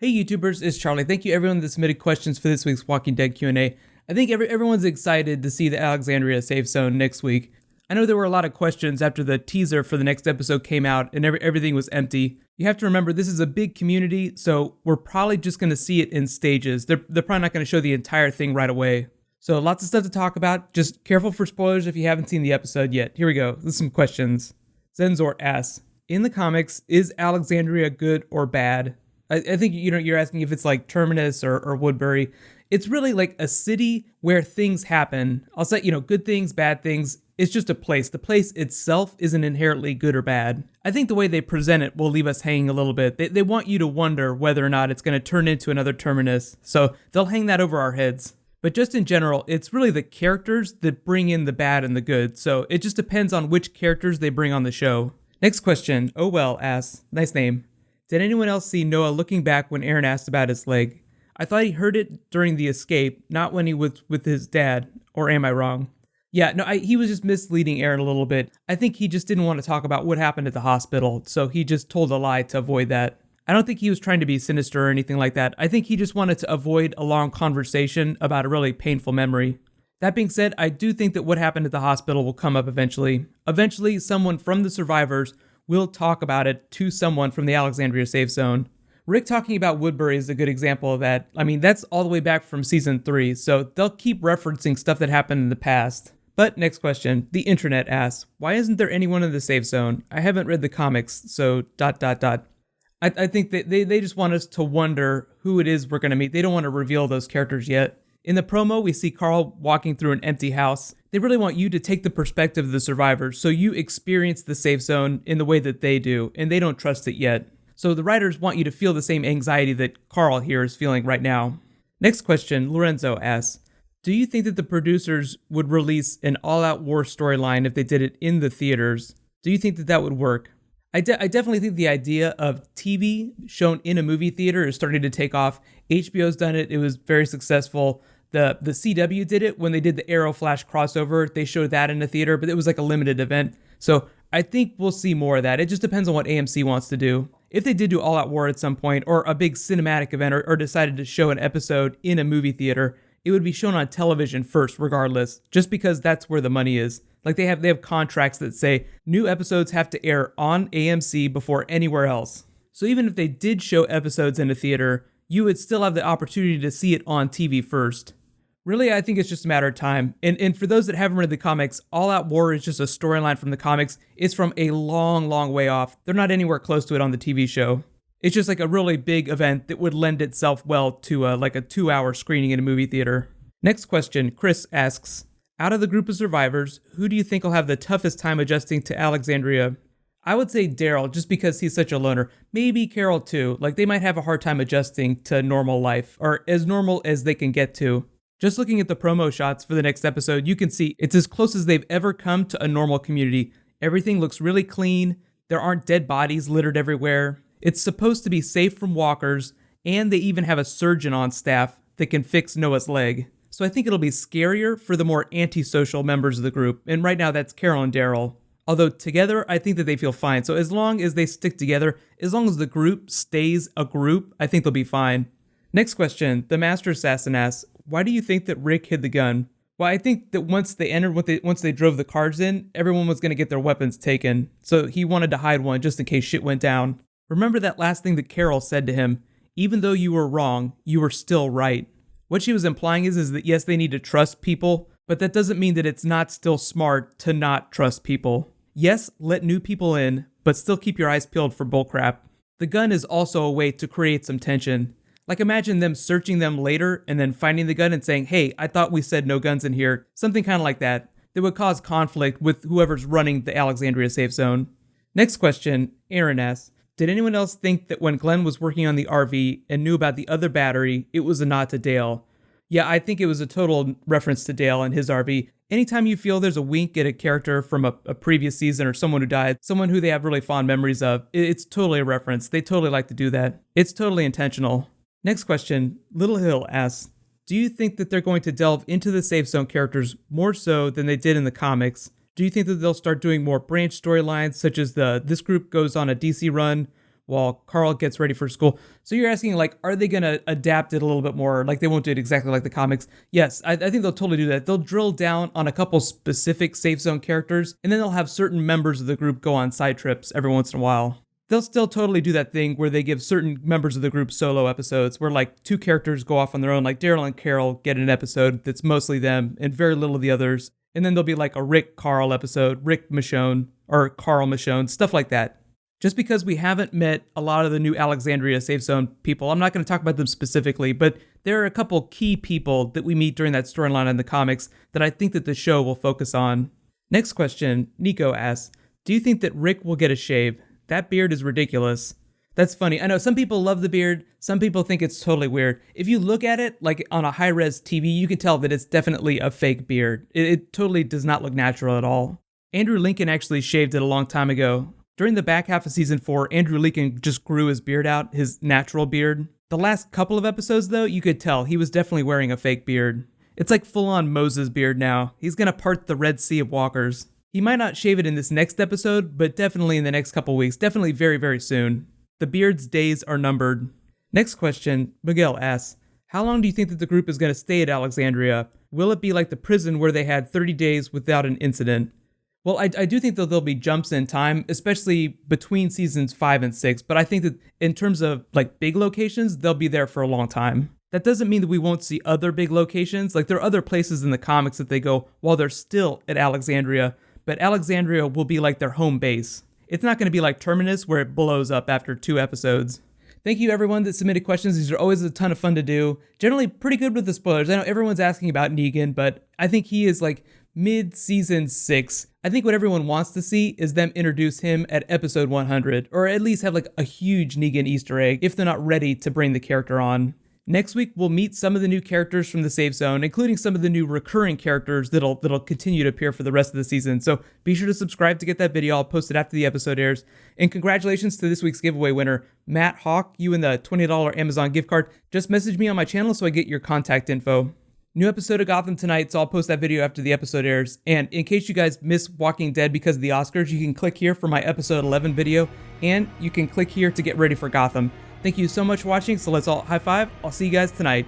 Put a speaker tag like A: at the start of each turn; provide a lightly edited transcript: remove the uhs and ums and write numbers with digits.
A: Hey YouTubers, it's Charlie. Thank you everyone that submitted questions for this week's Walking Dead Q&A. I think everyone's excited to see the Alexandria safe zone next week. I know there were a lot of questions after the teaser for the next episode came out and everything was empty. You have to remember this is a big community, so we're probably just going to see it in stages. They're probably not going to show the entire thing right away. So lots of stuff to talk about. Just careful for spoilers if you haven't seen the episode yet. Here we go. There's some questions. Zenzor asks, in the comics, is Alexandria good or bad? I think you're asking if it's like Terminus or Woodbury. It's really like a city where things happen. I'll say, good things, bad things. It's just a place. The place itself isn't inherently good or bad. I think the way they present it will leave us hanging a little bit. They want you to wonder whether or not it's going to turn into another Terminus. So they'll hang that over our heads. But just in general, it's really the characters that bring in the bad and the good. So it just depends on which characters they bring on the show. Next question. Oh well asks, nice name. Did anyone else see Noah looking back when Aaron asked about his leg? I thought he heard it during the escape, not when he was with his dad. Or am I wrong? Yeah, no, he was just misleading Aaron a little bit. I think he just didn't want to talk about what happened at the hospital, so he just told a lie to avoid that. I don't think he was trying to be sinister or anything like that. I think he just wanted to avoid a long conversation about a really painful memory. That being said, I do think that what happened at the hospital will come up eventually. Eventually, someone from the survivors will talk about it to someone from the Alexandria safe zone. Rick talking about Woodbury is a good example of that. I mean, that's all the way back from season 3, so they'll keep referencing stuff that happened in the past. But next question, the internet asks, why isn't there anyone in the safe zone? I haven't read the comics, so ... I think that they just want us to wonder who it is we're going to meet. They don't want to reveal those characters yet. In the promo, we see Carl walking through an empty house. They really want you to take the perspective of the survivors, so you experience the safe zone in the way that they do, and they don't trust it yet. So the writers want you to feel the same anxiety that Carl here is feeling right now. Next question, Lorenzo asks, do you think that the producers would release an all-out war storyline if they did it in the theaters? Do you think that that would work? I definitely think the idea of TV shown in a movie theater is starting to take off. HBO's done it. It was very successful. The CW did it when they did the Arrow Flash crossover. They showed that in a theater, but it was like a limited event. So I think we'll see more of that. It just depends on what AMC wants to do. If they did do All Out War at some point, or a big cinematic event, or decided to show an episode in a movie theater, it would be shown on television first regardless, just because that's where the money is. Like they have contracts that say new episodes have to air on AMC before anywhere else. So even if they did show episodes in a theater, you would still have the opportunity to see it on TV first. Really, I think it's just a matter of time. And for those that haven't read the comics, All Out War is just a storyline from the comics. It's from a long, long way off. They're not anywhere close to it on the TV show. It's just like a really big event that would lend itself well to like a 2-hour screening in a movie theater. Next question, Chris asks, out of the group of survivors, who do you think will have the toughest time adjusting to Alexandria? I would say Daryl, just because he's such a loner. Maybe Carol too. Like they might have a hard time adjusting to normal life, or as normal as they can get to. Just looking at the promo shots for the next episode, you can see it's as close as they've ever come to a normal community. Everything looks really clean. There aren't dead bodies littered everywhere. It's supposed to be safe from walkers, and they even have a surgeon on staff that can fix Noah's leg. So I think it'll be scarier for the more antisocial members of the group, and right now that's Carol and Daryl. Although together, I think that they feel fine. So as long as they stick together, as long as the group stays a group, I think they'll be fine. Next question, the Master Assassin asks, why do you think that Rick hid the gun? Well, I think that once they drove the cars in, everyone was going to get their weapons taken. So he wanted to hide one just in case shit went down. Remember that last thing that Carol said to him, even though you were wrong, you were still right. What she was implying is that yes, they need to trust people, but that doesn't mean that it's not still smart to not trust people. Yes, let new people in, but still keep your eyes peeled for bullcrap. The gun is also a way to create some tension. Like imagine them searching them later and then finding the gun and saying, hey, I thought we said no guns in here. Something kind of like that. That would cause conflict with whoever's running the Alexandria safe zone. Next question, Aaron asks, did anyone else think that when Glenn was working on the RV and knew about the other battery, it was a nod to Dale? Yeah, I think it was a total reference to Dale and his RV. Anytime you feel there's a wink at a character from a previous season or someone who died, someone who they have really fond memories of, it's totally a reference. They totally like to do that. It's totally intentional. Next question, Little Hill asks, do you think that they're going to delve into the safe zone characters more so than they did in the comics? Do you think that they'll start doing more branch storylines, such as this group goes on a DC run while Carl gets ready for school. So you're asking, like, are they going to adapt it a little bit more? Like, they won't do it exactly like the comics. Yes, I think they'll totally do that. They'll drill down on a couple specific Safe Zone characters, and then they'll have certain members of the group go on side trips every once in a while. They'll still totally do that thing where they give certain members of the group solo episodes where like two characters go off on their own, like Daryl and Carol get an episode that's mostly them and very little of the others. And then there'll be like a Rick Carl episode, Rick Michonne or Carl Michonne, stuff like that. Just because we haven't met a lot of the new Alexandria Safe Zone people, I'm not going to talk about them specifically, but there are a couple key people that we meet during that storyline in the comics that I think that the show will focus on. Next question, Nico asks, do you think that Rick will get a shave? That beard is ridiculous. That's funny. I know some people love the beard. Some people think it's totally weird. If you look at it like on a high-res TV, you can tell that it's definitely a fake beard. It totally does not look natural at all. Andrew Lincoln actually shaved it a long time ago. During the back half of season 4, Andrew Lincoln just grew his beard out, his natural beard. The last couple of episodes, though, you could tell he was definitely wearing a fake beard. It's like full-on Moses beard now. He's gonna part the Red Sea of walkers. He might not shave it in this next episode, but definitely in the next couple weeks. Definitely very, very soon. The beard's days are numbered. Next question, Miguel asks, how long do you think that the group is going to stay at Alexandria? Will it be like the prison where they had 30 days without an incident? Well, I do think that there'll be jumps in time, especially between seasons 5 and 6, but I think that in terms of like big locations, they'll be there for a long time. That doesn't mean that we won't see other big locations. Like there are other places in the comics that they go while they're still at Alexandria, but Alexandria will be like their home base. It's not going to be like Terminus where it blows up after 2 episodes. Thank you everyone that submitted questions. These are always a ton of fun to do. Generally pretty good with the spoilers. I know everyone's asking about Negan, but I think he is like mid-season 6. I think what everyone wants to see is them introduce him at episode 100, or at least have like a huge Negan Easter egg if they're not ready to bring the character on. Next week, we'll meet some of the new characters from the Safe Zone, including some of the new recurring characters that'll continue to appear for the rest of the season. So be sure to subscribe to get that video. I'll post it after the episode airs. And congratulations to this week's giveaway winner, Matt Hawk. You and the $20 Amazon gift card. Just message me on my channel so I get your contact info. New episode of Gotham tonight, so I'll post that video after the episode airs. And in case you guys miss Walking Dead because of the Oscars, you can click here for my episode 11 video, and you can click here to get ready for Gotham. Thank you so much for watching, so let's all high five. I'll see you guys tonight.